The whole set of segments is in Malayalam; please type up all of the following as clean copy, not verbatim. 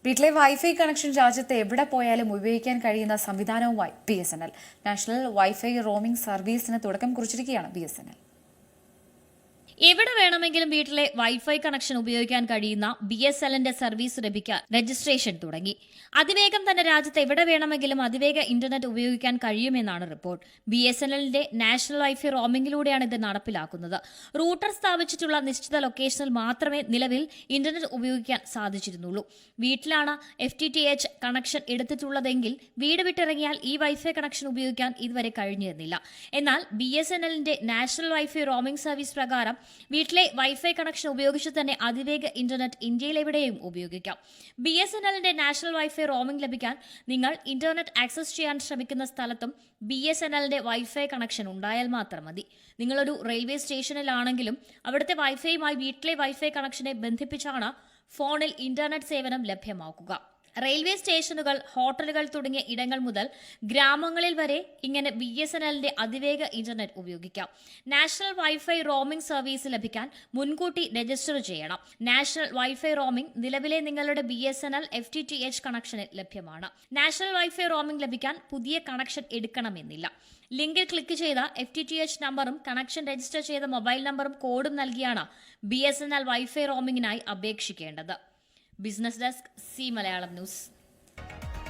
വീട്ടിലെ വൈഫൈ കണക്ഷൻ രാജ്യത്ത് എവിടെ പോയാലും ഉപയോഗിക്കാൻ കഴിയുന്ന സംവിധാനവുമായി BSNL. നാഷണൽ വൈഫൈ റോമിംഗ് സർവീസിന് തുടക്കം കുറിച്ചിരിക്കുകയാണ് BSNL. എവിടെ വേണമെങ്കിലും വീട്ടിലെ വൈഫൈ കണക്ഷൻ ഉപയോഗിക്കാൻ കഴിയുന്ന BSNLന്റെ സർവീസ് ലഭിക്കാൻ രജിസ്ട്രേഷൻ തുടങ്ങി. അതിവേഗം തന്നെ രാജ്യത്ത് എവിടെ വേണമെങ്കിലും അതിവേഗ ഇന്റർനെറ്റ് ഉപയോഗിക്കാൻ കഴിയുമെന്നാണ് റിപ്പോർട്ട്. BSNLന്റെ നാഷണൽ വൈഫൈ റോമിംഗിലൂടെയാണ് ഇത് നടപ്പിലാക്കുന്നത്. റൂട്ടർ സ്ഥാപിച്ചിട്ടുള്ള നിശ്ചിത ലൊക്കേഷനിൽ മാത്രമേ നിലവിൽ ഇന്റർനെറ്റ് ഉപയോഗിക്കാൻ സാധിച്ചിരുന്നുള്ളൂ. വീട്ടിലാണ് FTTH കണക്ഷൻ എടുത്തിട്ടുള്ളതെങ്കിൽ വീട് വിട്ടിറങ്ങിയാൽ ഈ വൈഫൈ കണക്ഷൻ ഉപയോഗിക്കാൻ ഇതുവരെ കഴിഞ്ഞിരുന്നില്ല. എന്നാൽ BSNLന്റെ നാഷണൽ വൈഫൈ റോമിംഗ് സർവീസ് പ്രകാരം വീട്ടിലെ വൈഫൈ കണക്ഷൻ ഉപയോഗിച്ച് തന്നെ അതിവേഗ ഇന്റർനെറ്റ് ഇന്ത്യയിലെവിടെയും ഉപയോഗിക്കാം. BSNLന്റെ നാഷണൽ വൈഫൈ റോമിംഗ് ലഭിക്കാൻ നിങ്ങൾ ഇന്റർനെറ്റ് ആക്സസ് ചെയ്യാൻ ശ്രമിക്കുന്ന സ്ഥലത്തും BSNLന്റെ വൈഫൈ കണക്ഷൻ ഉണ്ടായാൽ മാത്രം മതി. നിങ്ങളൊരു റെയിൽവേ സ്റ്റേഷനിലാണെങ്കിലും അവിടുത്തെ വൈഫൈയുമായി വീട്ടിലെ വൈഫൈ കണക്ഷനെ ബന്ധിപ്പിച്ചാണ് ഫോണിൽ ഇന്റർനെറ്റ് സേവനം ലഭ്യമാക്കുക. റെയിൽവേ സ്റ്റേഷനുകൾ, ഹോട്ടലുകൾ തുടങ്ങിയ ഇടങ്ങൾ മുതൽ ഗ്രാമങ്ങളിൽ വരെ ഇങ്ങനെ BSNLന്റെ അതിവേഗ ഇന്റർനെറ്റ് ഉപയോഗിക്കാം. നാഷണൽ വൈഫൈ റോമിംഗ് സർവീസ് ലഭിക്കാൻ മുൻകൂട്ടി രജിസ്റ്റർ ചെയ്യണം. നാഷണൽ വൈഫൈ റോമിംഗ് നിലവിലെ നിങ്ങളുടെ BSNL FTTH കണക്ഷനിൽ ലഭ്യമാണ്. നാഷണൽ വൈഫൈ റോമിംഗ് ലഭിക്കാൻ പുതിയ കണക്ഷൻ എടുക്കണമെന്നില്ല. ലിങ്കിൽ ക്ലിക്ക് ചെയ്ത FTTH നമ്പറും കണക്ഷൻ രജിസ്റ്റർ ചെയ്ത മൊബൈൽ നമ്പറും കോഡും നൽകിയാണ് BSNL വൈഫൈ റോമിംഗിനായി അപേക്ഷിക്കേണ്ടത്. Business desk C Malayalam news.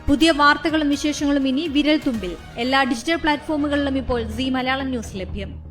പുതിയ വാർത്തകളും വിശേഷങ്ങളും ഇനി വിരൽ തുമ്പിൽ. എല്ലാ ഡിജിറ്റൽ പ്ലാറ്റ്ഫോമുകളിലും ഇപ്പോൾ സി മലയാളം ന്യൂസ് ലഭ്യം.